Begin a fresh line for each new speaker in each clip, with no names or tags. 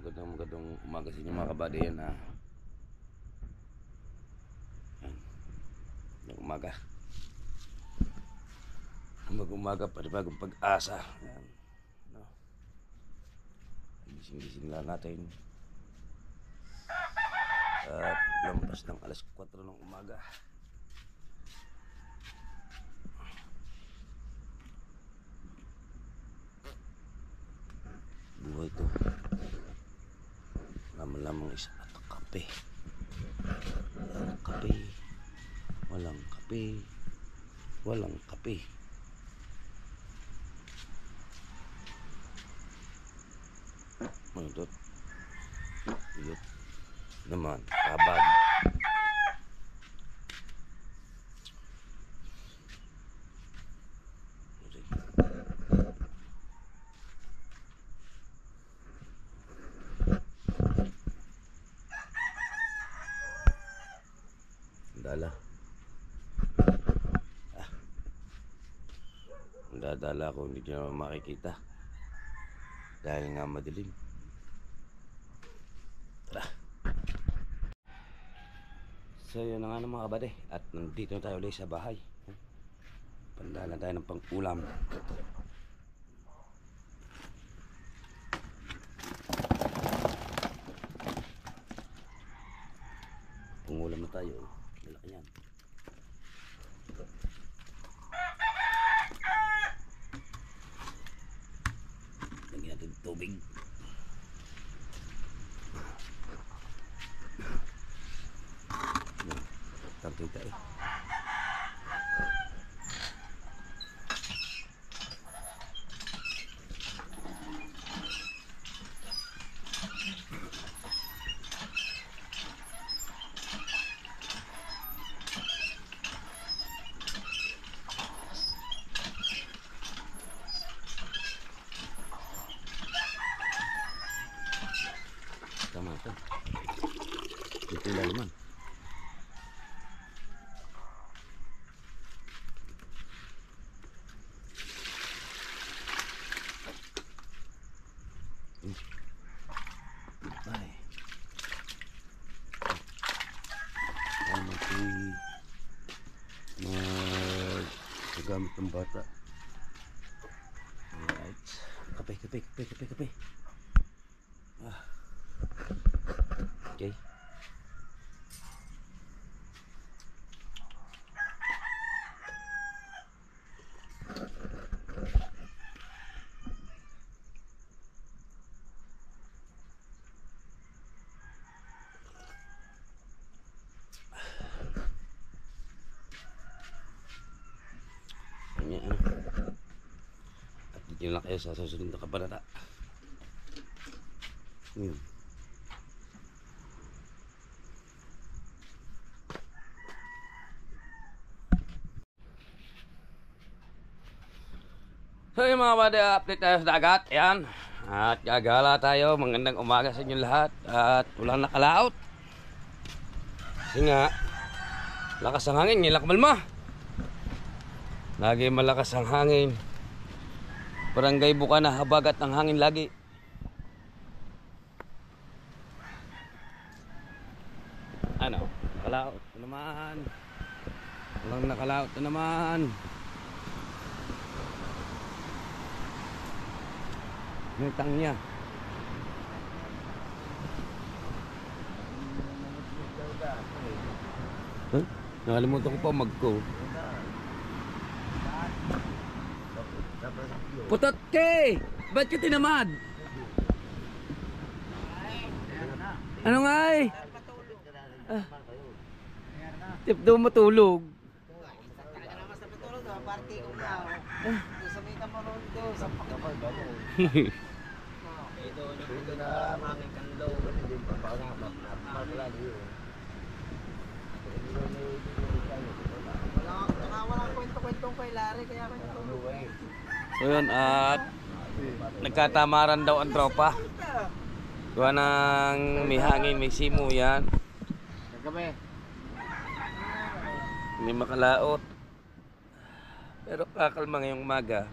magandang umaga sa inyo mga kabady. Yan yan, umaga. Mag-umaga pa rin bagong pag-asa. Yan, no? Gising-gising lang natin. At lampas ng alas 4 ng umaga. Buhay to. Lamang isa at kape. Kape. Walang kape. Walang kape. Manudot. Yut. Naman. Kabad. Dala. Dadala ko, hindi nyo naman makikita dahil nga madilim. So yun na nga ng mga kabady. At nandito na tayo ulit sa bahay. Pandalan tayo ng pang-ulam. Pangulam na tayo. Malaki yan. Lagyan natin tubig. Tantay tayo. Tama ito. Ito yung lalaman. Ay. Ano si magamit ng bata. Alright. Kape. Okay. At dito na kayo sa susunod na kabanata. So yung mga kabady, update tayo sa dagat. Yan. At gagala tayo. Magandang umaga sa inyo lahat. At walang nakalaot. Kasi nga lakas ang hangin. Ngilak malma. Lagi malakas ang hangin. Barangay Bukana, habagat ang hangin lagi. Ano? Nakalaot na naman. Walang nakalaot na naman. Nitang niya. Huh? Nakalimutan ko pa mag-go. Putot ke! Ba't ka tinamad? Ano nga eh? Tip daw matulog.
Walang kwento-kwentong kay Larry kaya kwento.
So yun, at nagkatamaran daw ang tropa. Gawa ng may hangin, may simo yan.
Kagabi.
May makalaot. Pero kakalma ngayong umaga.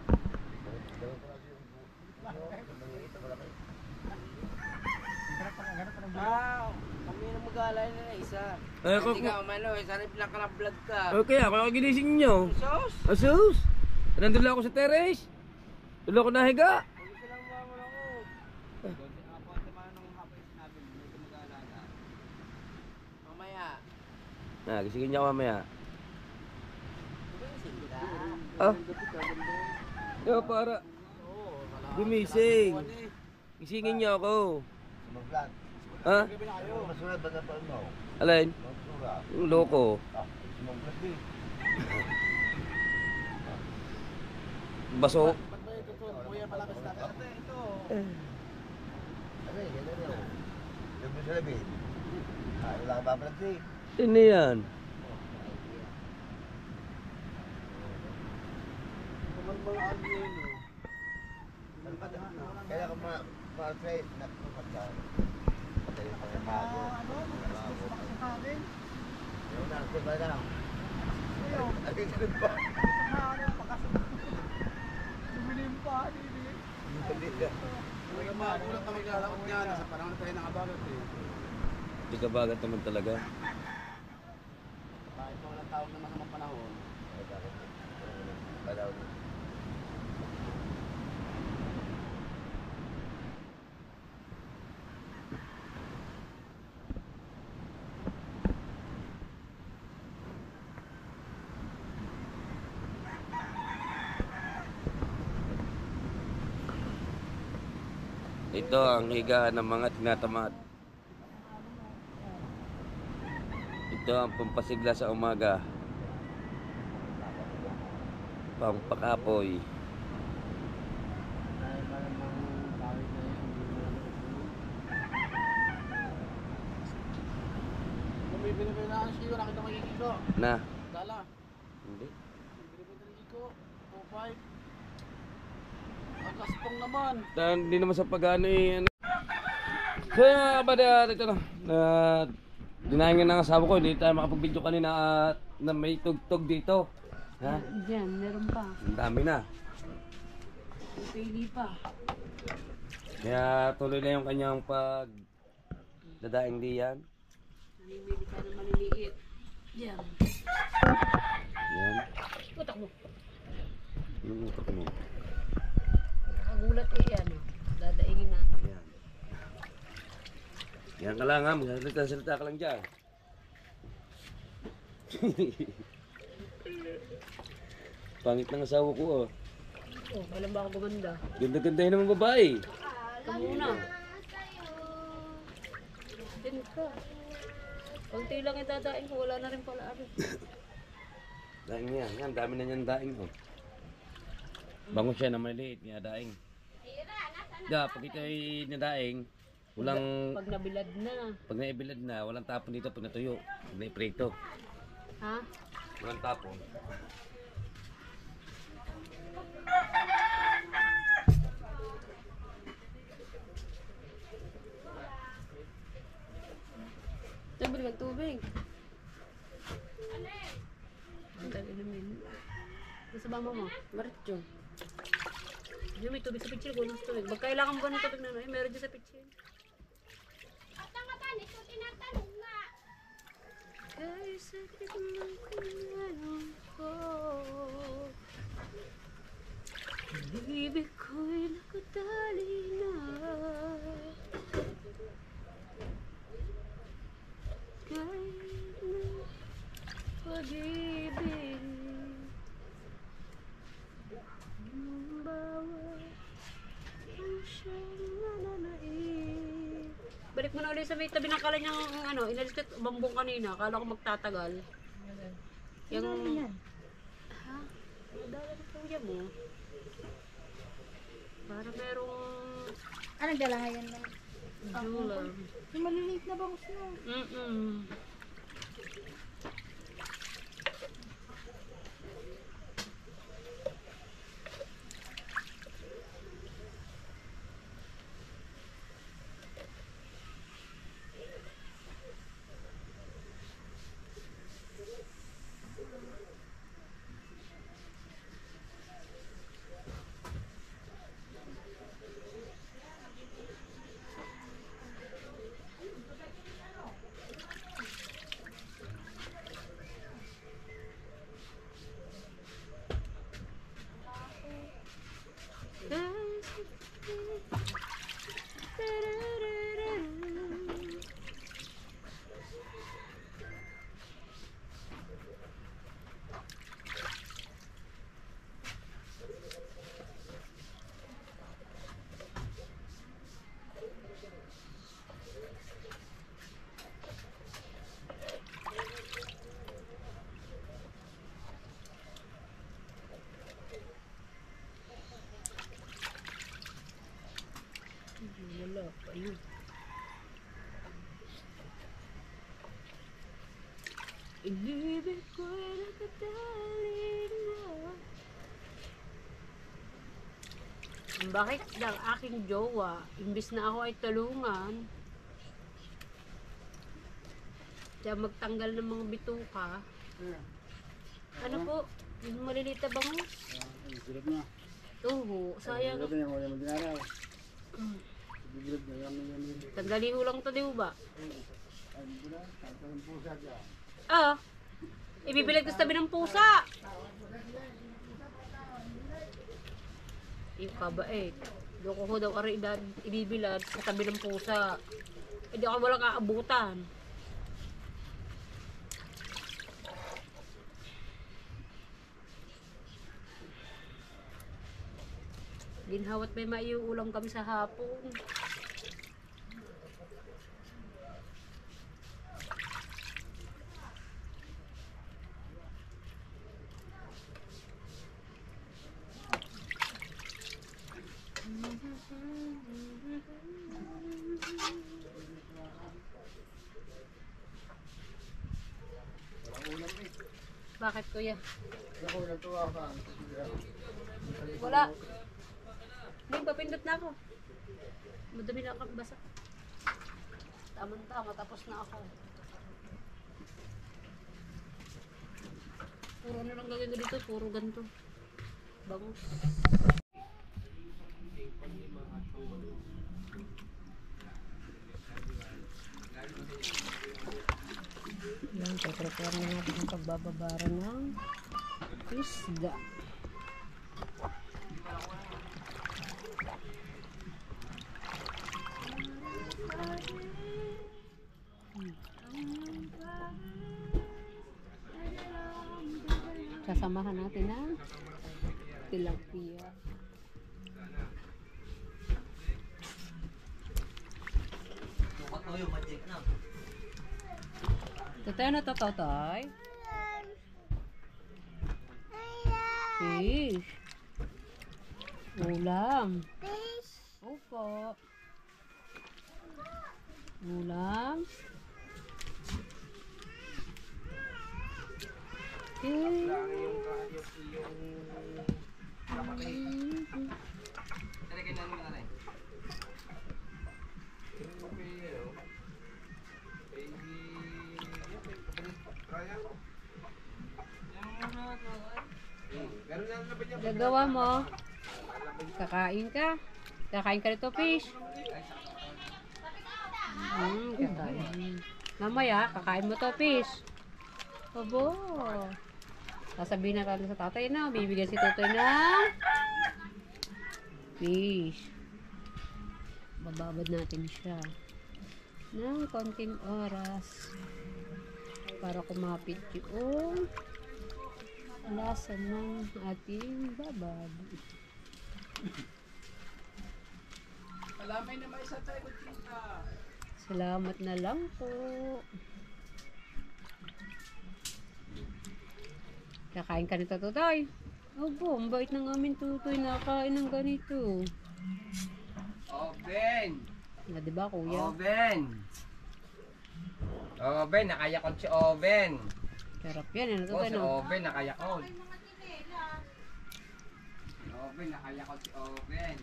Kami na mag-aalala na isa.
Eh,
Hindi ka umano, isa rin pinaka-vlog ka.
Okay, ako lang ginising nyo.
Sos?
Asus! Nandun lang ako sa terrace. Doon ako nahiga.
Gusto lang mo ako. Ako at naman nung hapon yung sinabi mo, hindi ka mag-aalala. Mamaya.
Gisingin niya ako mamaya.
Gumising ka.
Ah? Yo, para. Gumising. Gisingin niya ako.
Mag-vlog.
Ha?
Masunod ba na pa mo?
Alin?
Magsura.
Yung loko.
Mag-vlog din.
Baso.
Ba't ba ito to? Kuya palabas natin. Ito.
Ano eh, yan na yun. Yung mo sa labi. Wala ka ba-vlog din?
Ano yan?
Kaya ka ma-try, nakapagka. Madali pa yung bago. Yung nasa ba na? Ano yung ba?
Dumilim pa, hindi.
Hindi ka.
Uy, magulat kami lalakot niya. Nasa panahon na tayo nakabagat eh.
Hindi ka bagat naman talaga.
Kahit pa walang tawag na masamang panahon.
Balaw.
Ito ang higaan ng mga tinatamad. Ito ang pampasigla sa umaga. Pampakapoy.
Binibili na ang siyo, nakita mo yung iko.
Na?
Dala.
Hindi.
Binibili ng iko. 2.5. Ang kaspong naman.
Hindi naman sa pag-ano eh. Ano. So yung mga kabada, ito na. Dinahingan ng asawa ko, hindi tayo makapag-video kanina at na may tugtog dito. Ha?
Diyan, meron pa.
Ang dami na.
Pili pa.
Kaya tuloy na yung kanyang pag dadaing diyan.
Namimili ka ng maliliit. Diyan.
Yan.
Utak mo.
Yung utak mo.
Nakagulat eh yan. Dadaingin natin.
Yan. Yan ka lang ha. Magsalita ka lang dyan. Pangit ng asawa ko oh.
Oh, alam ba ako gumanda?
Ganda-ganda yun naman babae.
Ikaw muna. Din ka. Kunti lang yung dadaing ko. Wala na rin pala ano.
Daing yan. Yan, dami na niyan daing oh. Bango siya na maliit niya daing. Pag ito ay nadaing, walang
Pag nabilad na.
pag naibilad na, walang tapon dito pag natuyo. Pag naiprito,
Ha?
walang tapon.
Sabi ng tubig. Ang tabi namin. Nasa mama mo? Marityo. Yung may tubig sa pitsil ko. Nasa tubig. Pag kailangan mo ba ng tubig na ano? Meron dyan sa pitsil. Kaya sakit ng kanyang ko. Pag-ibig ko'y nakatali na. Kahit na pag-ibig ng bawat ang siyang nananaig. Balik mo na ulit sa may tabi ng kala niyang ano, inalis ko bambong kanina. Akala ko magtatagal. Yung... Ha? Dala na kuya mo. Para merong...
Anong dala nga yan lang?
jeweler.
Yung maliliit na bangus na.
Mm-mm. Inibig ko'y nakatali na. Bakit ng aking jowa, imbis na ako ay tulungan, siya magtanggal ng mga bituka. Ano po? Yung maliliit na bangus?
Silip na.
Oo, sayang.
Silip na, wala mo dinaraw. Silip na, yan.
Tanggali ho lang ito, di ba?
Ay, hindi na, tanggal ng pusa dyan.
Ah, ibibilad ko sa tabi ng pusa. Yung kabait. Loko ko daw aray ibibilad sa tabi ng pusa. Hindi ako walang aabutan. Ginhawat may maiuulam kami sa hapon. Bakit kuya?
Ako, natuwa ka.
Wala. Hindi, papindot na ako. Madami na ako basa. Tama-tama, tapos na ako. Puro na lang gagawin ko dito, puro ganito. Bangus. Yan, prepare na natin ang pagbababara ng isda. Sasamahan natin ng tilapia. Tatay na tatay. Fish. Ulam. Opo. Ulam. Gagawa mo. Kakain ka. Kakain ka nito, fish. Kakain. Mamaya, kakain mo to, fish. Abo. Sasabihin na natin sa tatay na, bibigyan si Totoy ng fish. Bababad natin siya ng konting oras para kumapit yung lasa ng ating babad.
Alamay na may isa tayo kita.
Salamat na lang po. Kakain ka nito, Totoy. Opo, ang bait ng aming Totoy, nakain ng ganito.
Oven!
Diba, kuya?
Oven! Oven, nakayakot si Oven.
Sarap yan, ano,
O,
Totoy,
si
no?
Oven, nakayakot. Oven, nakayakot si Oven.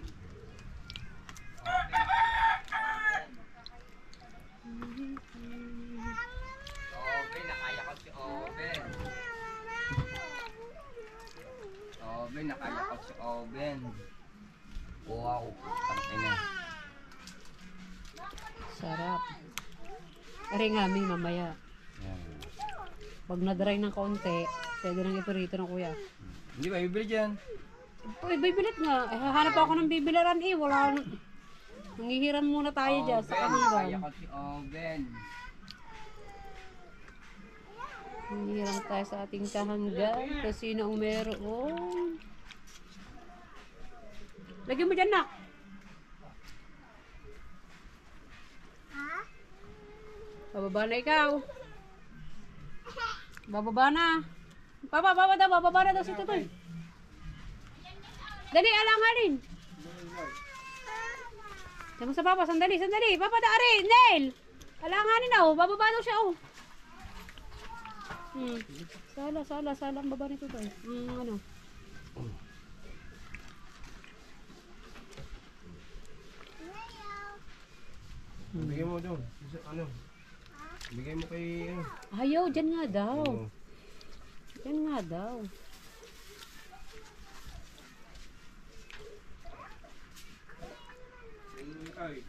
Oven, nakayakot si Oven. Oven, nakayakot si Oven. Wow, tangina.
Sarap. Ari nga, may mamaya. Pag na-dry ng kaunti, pwede nang iprito ng kuya.
Hindi ba bibili dyan?
Uy, bibilit nga. Eh, hahanap ako ng bibilaran eh. Wala. Nangihiram muna tayo dyan sa
Oven,
kanila.
nakayakot si Oven.
Nangihiram tayo sa ating kahanggan. Kung sino ang meron. Lagyan mo dyan, nak. Bababa na ikaw. Bababa na. Bababa na daw si Tutoy. Dali, alanganin. Diyan sa papa, sandali. Papa, daari, Nel. Alanganin na, oh. Bababa daw siya, oh. Sala ang baba nito tayo. Ano?
Bigay mo doon. Ano? Bigay mo kay ano?
Ayaw, dyan nga daw. Dyan nga daw.
Ay,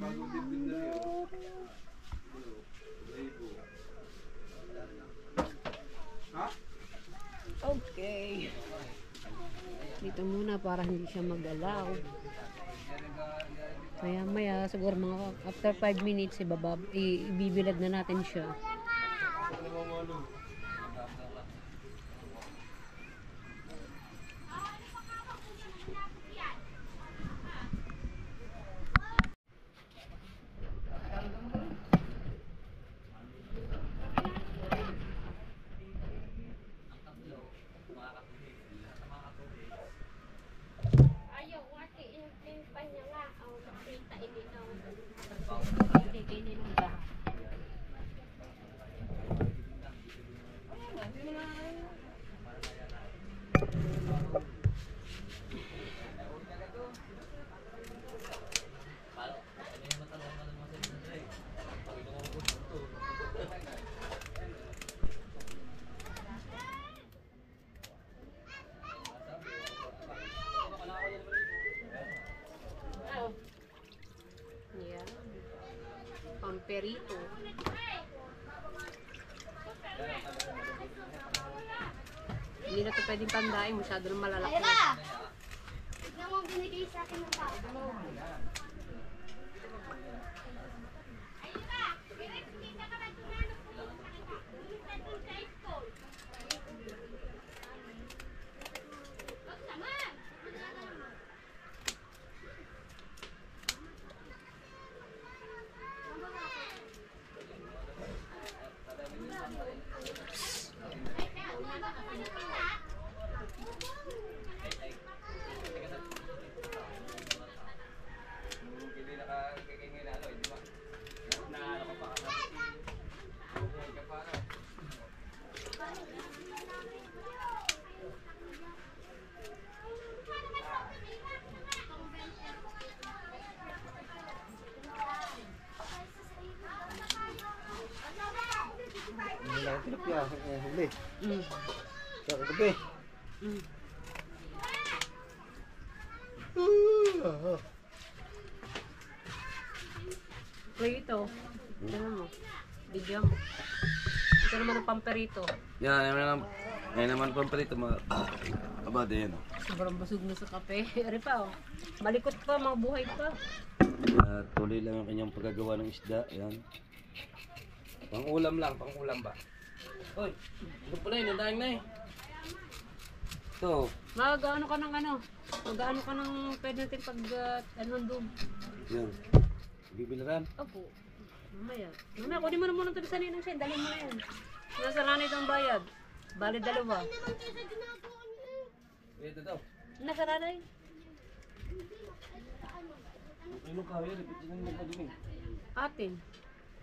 bago din na rin. Ha?
Okay. Dito muna para hindi siya magalaw. Kaya maya, siguro mga after 5 minutes, ibibilad na natin siya. Yeah. Pamperito. Hindi na ito pwedeng tandain. Masyado na malalaki.
Tignan mo ang binigay sa akin ng tao.
Hindi lang tilapia. Huli. Sa kagabi.
Play ito. Tignan mo. Bigyan mo. Ito naman ang pamperito.
Yan, yan naman pamperito. Aba, din.
Sobrang busog na sa kape. Ari pa oh. Malikot pa, mga buhay pa.
Tuloy lang ang kanyang pagkagawa ng isda. Yan. Pang-ulam lang, pang-ulam ba? Hoy, ito pala yun, nandang na eh. Ito.
Mag-ano ka ng ano? Mag-ano ka ng pwede natin pag ano doon.
Yan. Bibiliran.
Opo. Mamaya. Mamaya, kunin mo na muna ito sa ninang siya. Dalhin mo na yan. Nasa nanay ang bayad. Bali dalawa.
Ito daw.
Nasa nanay.
Ano ka, yun? Repeat yun ang madumi.
Atin.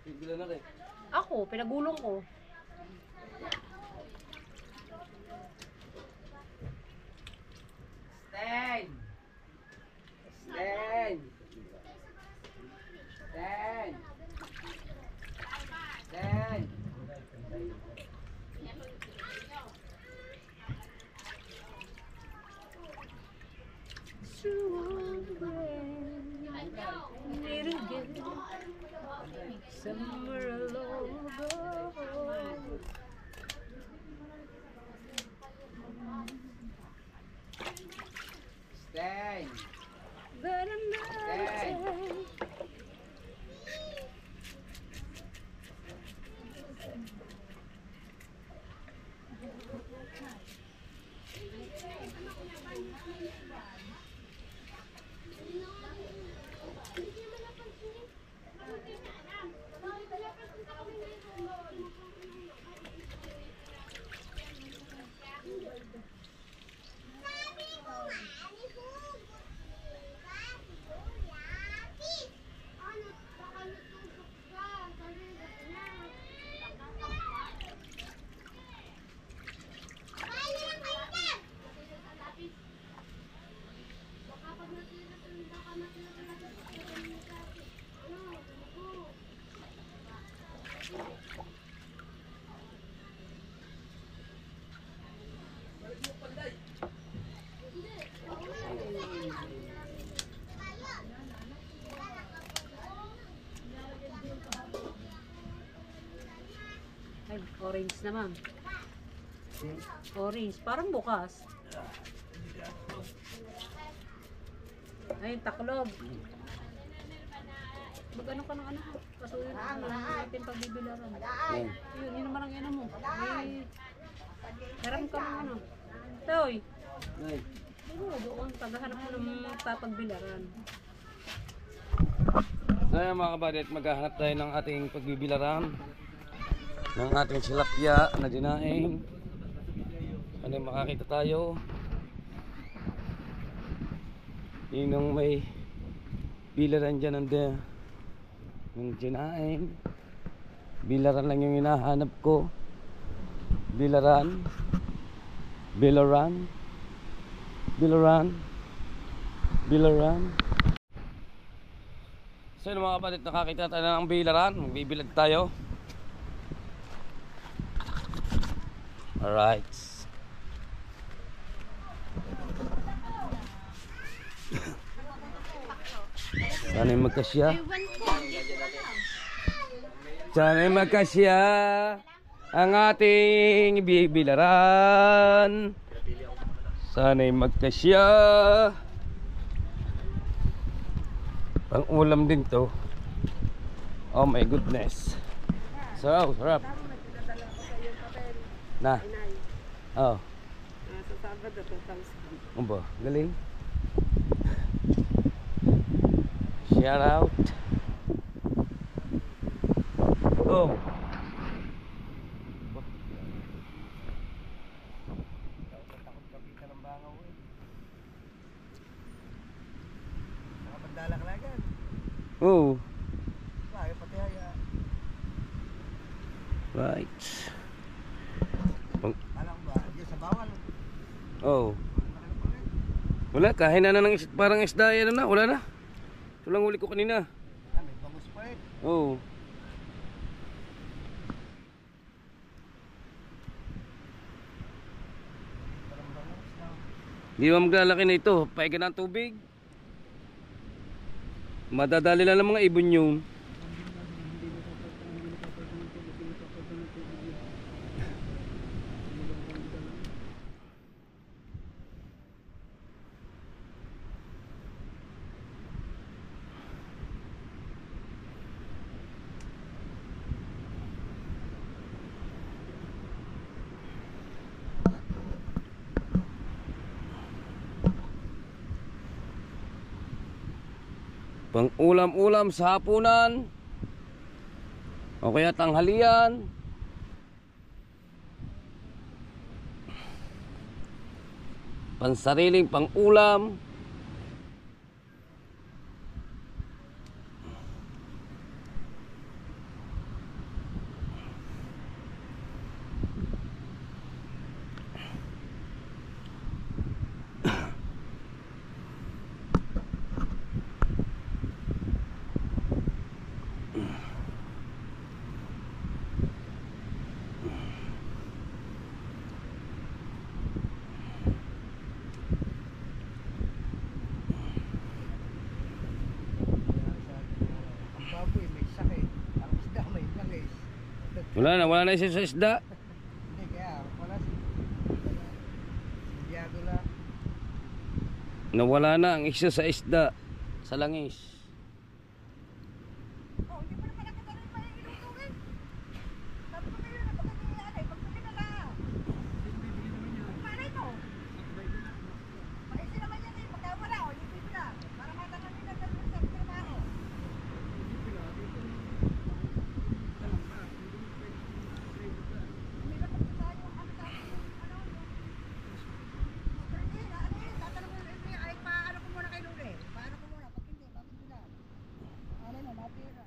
Bibiliran na rin.
Ako, pinagulong ko.
Stand! Stand! Stand! Stand!
Somewhere along the road.
Stand!
But another day.
Sabi ko nga, ani po. Sabi ko, yati.
Orange naman. Orange. Parang bukas. Ayun, taklob. Mag-ano ka ng ano? Kasuhin natin pagbibilaran. Yun naman ang ina mo. Haram ka ng ano. Toy. Doon, paghahanap mo ng papagbilaran.
So yan mga kabadit, maghahanap tayo ng ating pagbibilaran ng ating tilapia na dinaing. Ano makakita tayo? Yung may bilaran dyan ng dinaing. Bilaran lang yung hinahanap ko. Bilaran. So yun mga kapatid, nakakita tayo ng bilaran. Magbibilag tayo. Alright. Sana'y magkasya. Sana'y magkasya ang ating bibilaran. Sana'y magkasya. Pang ulam din to. Oh my goodness. So, sarap. Na. Oh.
Sa Sabado, 2,000.
Ano ba? Galing. Shout out. Oh.
Nakapagdalak-lagan.
Oh.
Bakit pati haya?
Right.
Alam ba? Diyan sa bawal.
Oh. Wala, kain na ng parang isda yan na, wala na. Ito lang huli ko kanina.
May bangus pa eh.
Oh. Di ba maglalaki na ito? Paigan ng tubig. Madadali lang ng mga ibon yun. Pang ulam-ulam sa hapunan o kaya tanghalian. Pansariling pang ulam.
Ang baboy may sakit. Ang isda may langis.
Wala na isa sa isda.
Hindi kaya wala si Diago na.
Nawala na ang isa sa isda sa langis.
Oh, hindi pa naman nakatarin pa yung ilutuin. Sabi ko kayo na pagkakilaan eh. Pagkakin na lang. Paano ito? Maisi naman yan eh. Pagka wala o, yung bibila. Para matangan nila sa trabaho. Hindi na pagkasaya yung ano sa ano. Hindi, ano eh. Tatanong ko ay paano ko muna kay Lule. Paano ko muna? Pag hindi, bakit sila? Ano na, natira.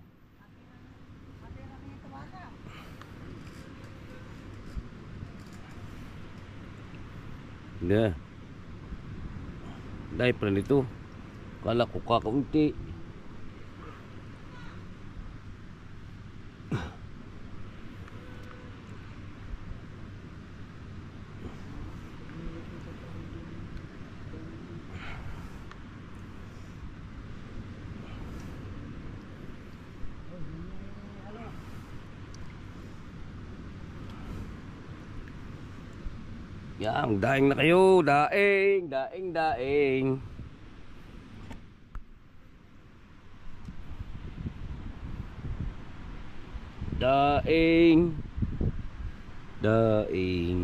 Natira na yung tumaka.
Hindi. Dahil pa nito. Kala ko kakaunti. Yan, daing na kayo. Daing, daing, daing. Daing. Daing.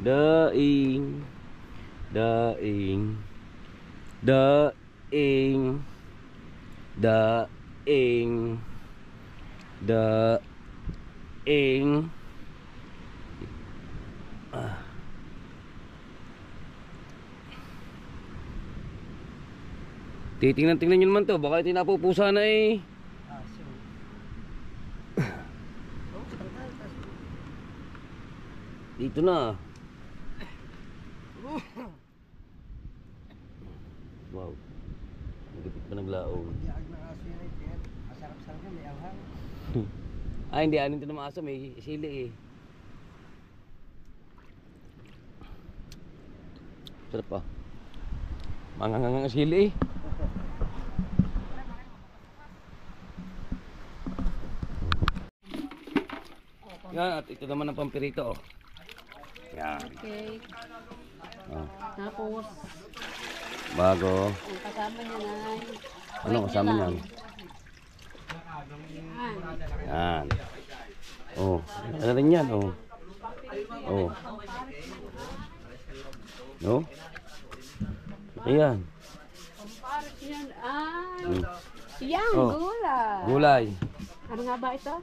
Daing. Daing. Daing. Daing. Daing. Titingnan-tingnan nyo naman to. Baka tinapupusa na eh. Dito na. Wow. Nagipit pa naglaong.
Masarap-sarap may anghang.
Ah, hindi. Anin ito na maaso. May sili eh. Sarap pa. Mangangangang sili eh. Yan, at ito naman ang pampirito. Oh. Yan.
Okay.
Oh.
Tapos,
Bago.
ang kasama niya na
Ano kasama niyan?
yan.
Yan. Oh, ano rin yan, oh. Oh. No? Ayan.
Pampares yan. Ay,
Hmm.
yan,
Oh.
gulay.
Gulay.
Ano nga ba ito?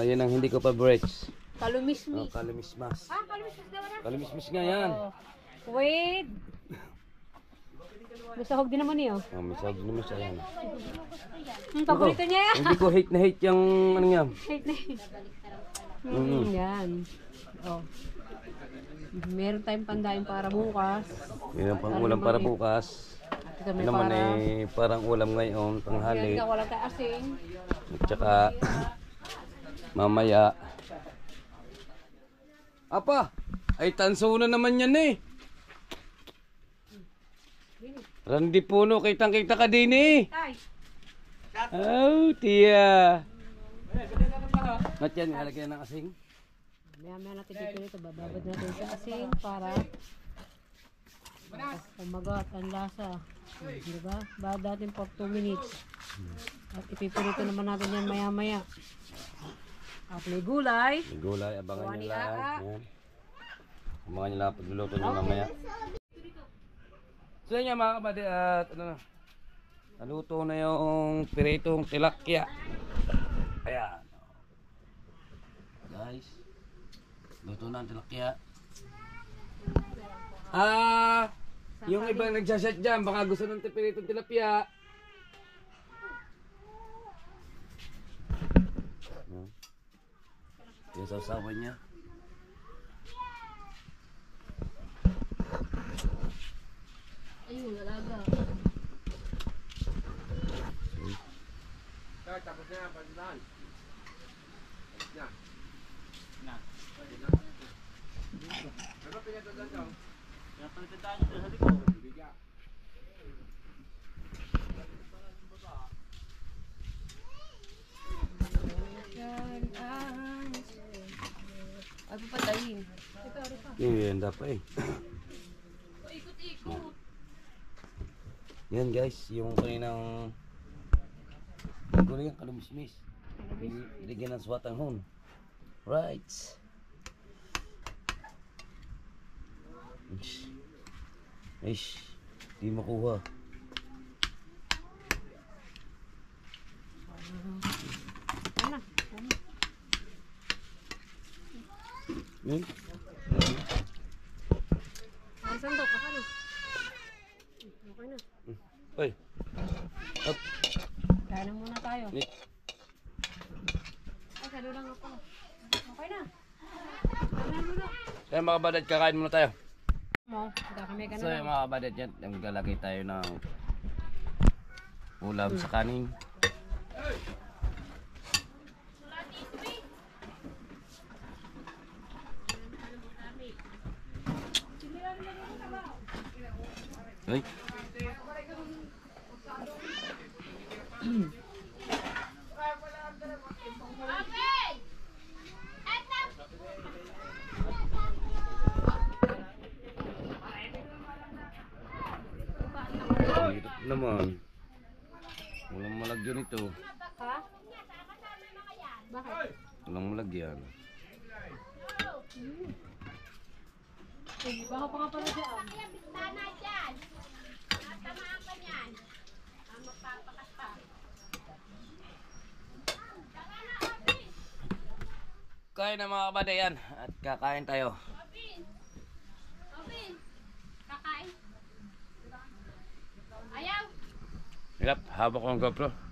Yan ang hindi ko favorites. Oh,
Kalumismis.
kalimismas.
Ah, kalumismis daw na.
Kalimismas nga yan.
Oh. Wait. Masahog din naman niyo.
Oh, may sabi naman siya yan.
Paborito niya yan.
Hindi ko hate na hate yung ano nga.
Wait na yun.
Mm.
Yan. Oh. Meron tayong pandain para bukas.
Yan ang pang ulam para bukas.
Ito
Yan
may
naman
para.
eh parang ulam ngayon, tanghali.
Yan ka, wala tayo asing.
At saka mamaya. Apa, ay tanso na naman yan eh. Randy Puno, kitang-kita ka din eh.
Tay.
Oh, tiya. At yan, nalagyan ng asing.
Maya-maya natin dito, bababad natin sa asing para kumagat ang lasa. Diba? Babad natin for 2 minutes. At ipipirito naman natin yan maya-maya. At may gulay.
May gulay, abangan
Gawa
nyo
ni
lang.
Aa.
Yan. Abangan nyo lang pagluluto nyo mamaya. So yun nga mga kabady at ano na. Naluto na yung piritong tilapia. Ayan. Guys. Luto na ang tilapia. Yung ibang nagsasat dyan, baka gusto ng piritong tilapia. Yung sausawan niya.
Ayun, lalaga.
Tapos na, pagdahan. Na. Na. Ano pinatatan daw? Pinatatan nyo sa likod. Biga.
Ay, papatayin.
Yan dapat eh.
Ikot-ikot.
Yan guys, yung kaninang yung kalumismis. Iligyan ng swatang hon. Right. Ish, di makuha.
Ano?
Yun.
Ang sandok, akala. Okay na.
Oy. Up.
Kaya na muna tayo.
Ni.
Ay, salo lang ako. Okay na. Kaya na muna.
Kaya mga kabadad, kakain muna tayo.
Mo, hindi kami
So yung mga kabadad yan, maglalagay tayo ng ulam sa kanin. Ay. naman. Walang malagyan ito.
Ha? Bakit?
Walang malagyan.
Baka pa nga pala dyan.
Kaya bintana dyan. Natamaan ka niyan. Magpapakas pa.
Kain na mga kabadayan at kakain tayo.
Robin! Robin! Kakain. Ayaw!
Hirap, hawak ko ang GoPro.